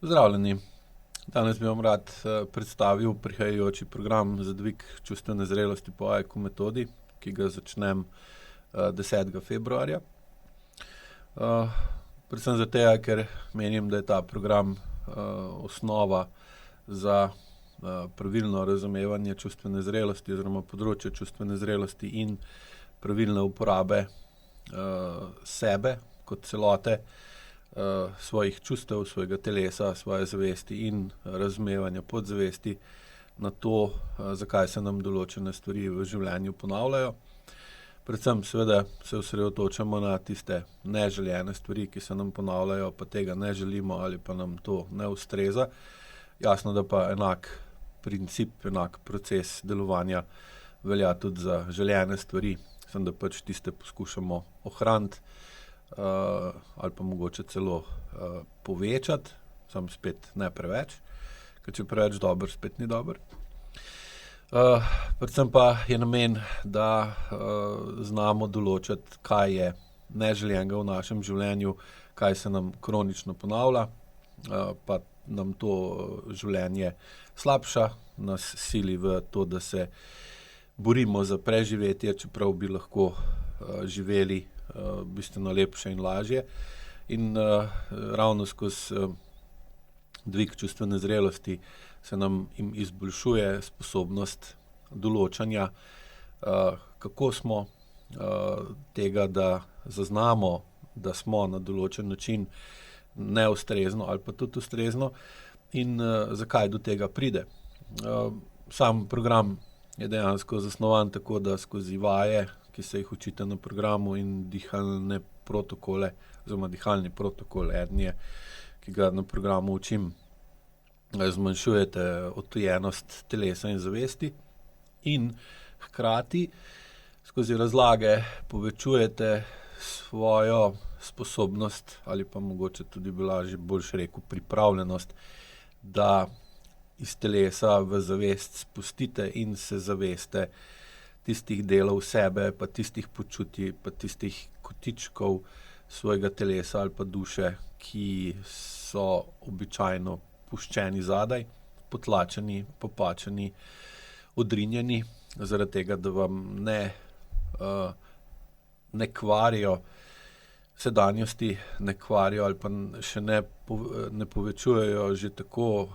Pozdravljeni. Danes bi vam rad predstavil prihajajoči program za dvig čustvene zrelosti po AIQ metodi, ki ga začnem 10. februarja. Predvsem zato, ker menim, da je ta program osnova za pravilno razumevanje čustvene zrelosti oziroma področja čustvene zrelosti in pravilne uporabe sebe kot celote, svojih čustev, svojega telesa, svoje zavesti in razumevanja podzavesti na to, zakaj se nam določene stvari v življenju ponavljajo. Predvsem seveda se osredotočamo na tiste neželjene stvari, ki se nam ponavljajo, pa tega ne želimo ali pa nam to ne ustreza. Jasno, da pa enak princip, enak proces delovanja velja tudi za željene stvari, samo da pač tiste poskušamo ohraniti ali pa mogoče celo povečati, samo spet ne preveč, ker če preveč dober, spet ni dober. Predvsem pa je namen, da znamo določiti, kaj je neželjenega v našem življenju, kaj se nam kronično ponavlja, pa nam to življenje slabša, nas sili v to, da se borimo za preživetje, čeprav bi lahko živeli bistveno lepše in lažje. In ravno skozi dvig čustvene zrelosti se nam izboljšuje sposobnost določanja, kako smo, tega, da zaznamo, da smo na določen način neustrezno ali pa tudi ustrezno in zakaj do tega pride. Sam program je dejansko zasnovan tako, da skozi vaje, ki se jih učite na programu, in dihalne protokole oziroma dihalni protokol eden je, ki ga na programu učim, zmanjšujete odtujenost telesa in zavesti in hkrati skozi razlage povečujete svojo sposobnost ali pa mogoče tudi bi lažje boljše rekel pripravljenost, da iz telesa v zavest spustite in se zaveste tistih delov sebe, pa tistih počutij, pa tistih kotičkov svojega telesa ali pa duše, ki so običajno puščeni zadaj, potlačeni, popačeni, odrinjeni, zaradi tega, da vam ne kvarijo sedanjosti, ne kvarijo ali pa še ne povečujejo že tako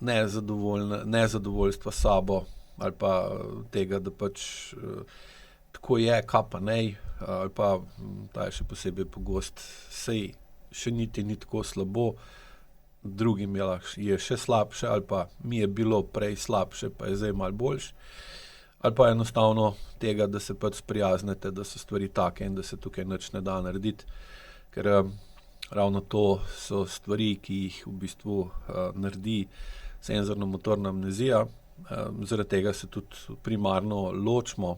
nezadovoljstva s sabo ali pa tega, da pač tako je, kaj pa nej, ali pa ta je še posebej pogost, saj še niti ni tako slabo, drugim je še slabše ali pa mi je bilo prej slabše, pa je zdaj malo boljše. Ali pa enostavno tega, da se pač sprijaznete, da so stvari take in da se tukaj nič ne da narediti, ker ravno to so stvari, ki jih v bistvu naredi senzorno-motorna amnezija. Zaradi tega se tudi primarno ločimo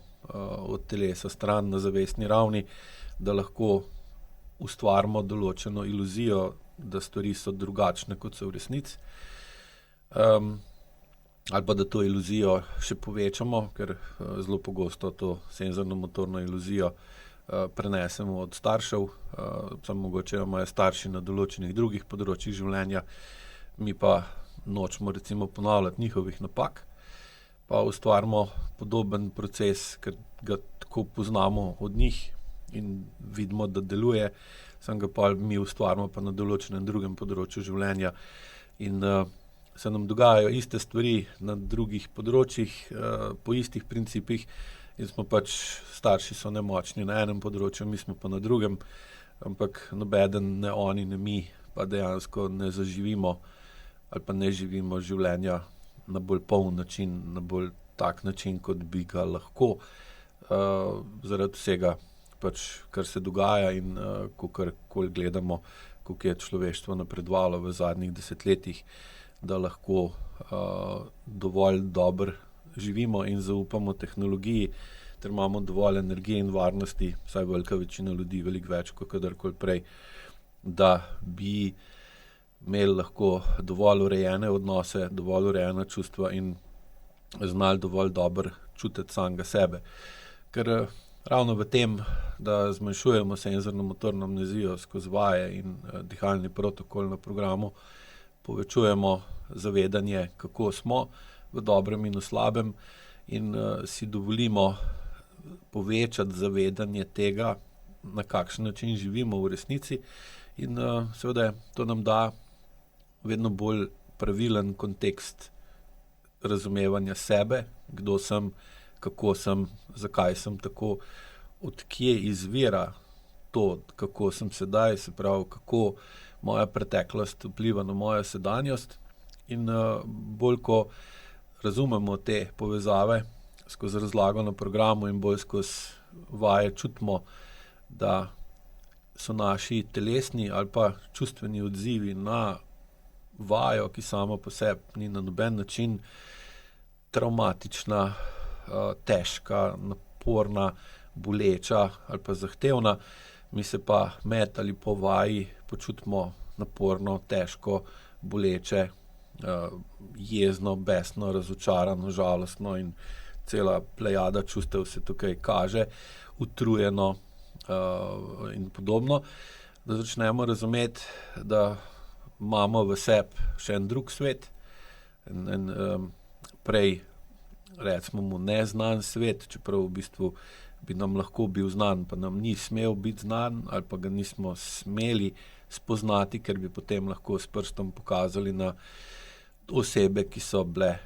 od telesa stran na zavestni ravni, da lahko ustvarimo določeno iluzijo, da stvari so drugačne, kot so v resnici. Ali pa da to iluzijo še povečamo, ker zelo pogosto to senzorno-motorno iluzijo prenesemo od staršev, samo mogoče imajo starši na določenih drugih področjih življenja, mi pa nočemo recimo ponavljati njihovih napak, pa ustvarimo podoben proces, ker ga tako poznamo od njih in vidimo, da deluje, samo ga pa mi ustvarimo pa na določenem drugem področju življenja in se nam dogajajo iste stvari na drugih področjih, po istih principih in smo pač, starši so nemočni na enem področju, mi smo pa na drugem, ampak nobeden, ne oni, ne mi, pa dejansko ne zaživimo ali pa ne živimo življenja na bolj poln način, na bolj tak način, kot bi ga lahko, zaradi vsega pač, kar se dogaja in kakorkoli gledamo, koliko je človeštvo napredovalo v zadnjih desetletjih, da lahko dovolj dobro živimo in zaupamo tehnologiji, ter imamo dovolj energije in varnosti, vsaj velika večina ljudi, veliko več kot kadarkoli prej, da bi imeli lahko dovolj urejene odnose, dovolj urejena čustva in znali dovolj dobro čutiti samega sebe. Ker ravno v tem, da zmanjšujemo senzorno-motorno amnezijo skozi vaje in dihalni protokol na programu, povečujemo zavedanje, kako smo v dobrem in v slabem, in si dovolimo povečati zavedanje tega, na kakšen način živimo v resnici, in seveda to nam da vedno bolj pravilen kontekst razumevanja sebe, kdo sem, kako sem, zakaj sem tako, od kje izvira to, kako sem sedaj, se pravi, kako moja preteklost vpliva na mojo sedanjost. In bolj ko razumemo te povezave skozi razlago na programu in bolj skozi vaje čutimo, da so naši telesni ali pa čustveni odzivi na vajo, ki sama po sebi ni na noben način travmatična, težka, naporna, boleča ali pa zahtevna, mi se pa med ali po vaji počutimo naporno, težko, boleče, jezno, besno, razočarano, žalostno in cela plejada čustev se tukaj kaže, utrujeno in podobno, da začnemo razumeti, da imamo v sebi še en drug svet, en prej recimo mu neznan svet, čeprav v bistvu bi nam lahko bil znan, pa nam ni smel biti znan ali pa ga nismo smeli spoznati, ker bi potem lahko s prstom pokazali na osebe, ki so bile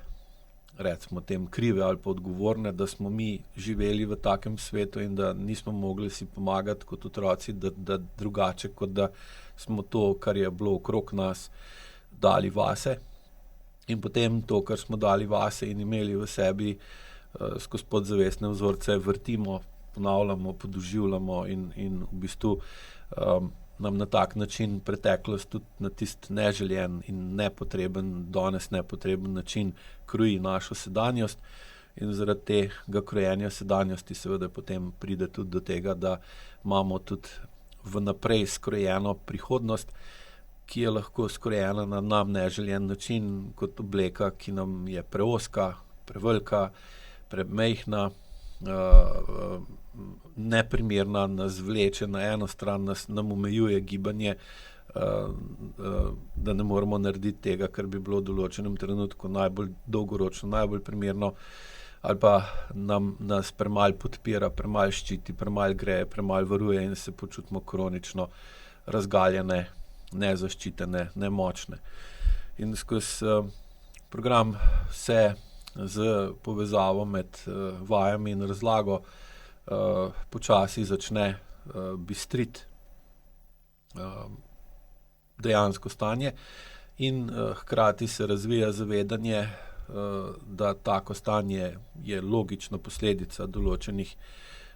recimo tem krive ali pa odgovorne, da smo mi živeli v takem svetu in da nismo mogli si pomagati kot otroci, da drugače, kot da smo to, kar je bilo okrog nas, dali vase. In potem to, kar smo dali vase in imeli v sebi, skozi podzavestne vzorce vrtimo, ponavljamo, podoživljamo in v bistvu nam na tak način preteklost tudi na tisti neželjen in nepotreben, danes nepotreben način kroji našo sedanjost, in zaradi tega krojenja sedanjosti seveda potem pride tudi do tega, da imamo tudi vnaprej skrojeno prihodnost, ki je lahko skrojena na nam neželjen način, kot obleka, ki nam je preozka, prevelika, premejhna, neprimerna, nas vleče na eno stran, nam omejuje gibanje, da ne moremo narediti tega, kar bi bilo v določenem trenutku najbolj dolgoročno, najbolj primerno, ali pa nas premalo podpira, premalo ščiti, premalo greje, premalo varuje in se počutimo kronično razgaljene, nezaščitene, nemočne. In skozi program se z povezavo med vajami in razlago počasi začne bistriti dejansko stanje in hkrati se razvija zavedanje, da tako stanje je logična posledica določenih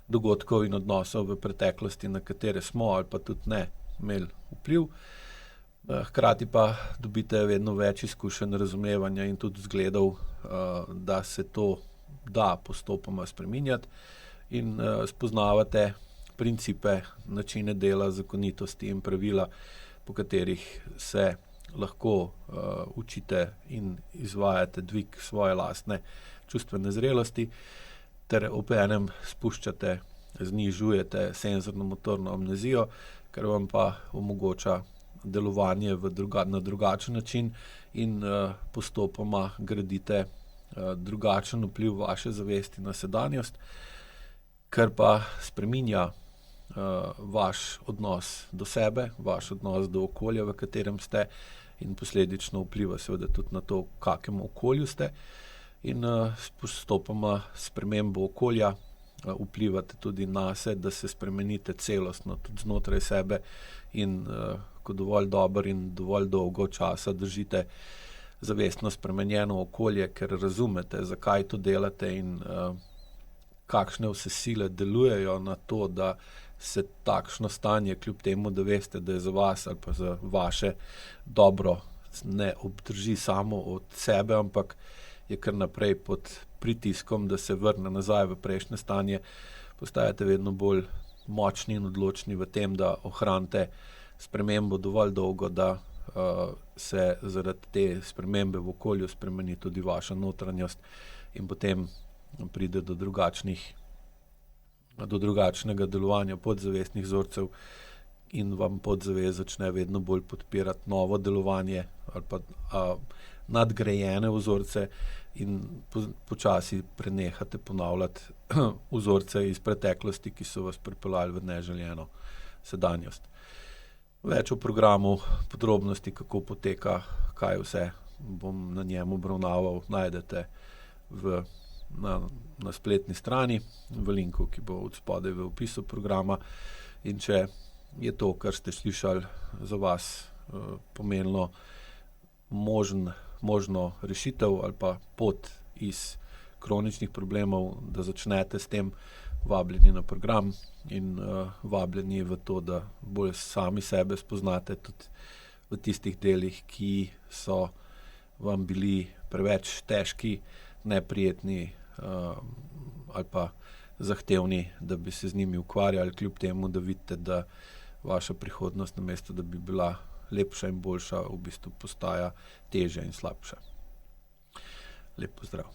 dogodkov in odnosov v preteklosti, na katere smo ali pa tudi ne imeli vpliv. Hkrati pa dobite vedno več izkušenj, razumevanja in tudi zgledov, da se to da postopoma spreminjati, in spoznavate principe, načine dela, zakonitosti in pravila, po katerih se lahko učite in izvajate dvig svoje lastne čustvene zrelosti, ter obenem spuščate, znižujete senzorno-motorno amnezijo, kar vam pa omogoča delovanje na drugačen način in postopoma gradite drugačen vpliv vaše zavesti na sedanjost, kar pa spreminja vaš odnos do sebe, vaš odnos do okolja, v katerem ste, in posledično vpliva seveda tudi na to, v kakem okolju ste, in s postopoma spremembo okolja vplivate tudi nase, da se spremenite celostno tudi znotraj sebe in ko dovolj dobro in dovolj dolgo časa držite zavestno spremenjeno okolje, ker razumete, zakaj to delate in kakšne vse sile delujejo na to, da se takšno stanje, kljub temu, da veste, da je za vas ali pa za vaše dobro, ne obdrži samo od sebe, ampak je kar naprej pod pritiskom, da se vrne nazaj v prejšnje stanje, postajate vedno bolj močni in odločni v tem, da ohranite spremembo dovolj dolgo, da se zaradi te spremembe v okolju spremeni tudi vaša notranjost in potem pride do drugačnih do drugačnega delovanja podzavestnih vzorcev in vam podzavest začne vedno bolj podpirati novo delovanje ali pa nadgrajene vzorce in počasi prenehate ponavljati vzorce iz preteklosti, ki so vas pripeljali v neželjeno sedanjost. Več o programu, podrobnosti, kako poteka, kaj vse bom na njem obravnaval, najdete na spletni strani, v linku, ki bo od spodaj v opisu programa. In če je to, kar ste slišali, za vas pomenilo možno rešitev ali pa pot iz kroničnih problemov, da začnete s tem, vabljeni na program in vabljeni v to, da bolj sami sebe spoznate tudi v tistih delih, ki so vam bili preveč težki, neprijetni ali pa zahtevni, da bi se z njimi ukvarjali, kljub temu, da vidite, da vaša prihodnost, namesto da bi bila lepša in boljša, v bistvu postaja težja in slabša. Lep pozdrav.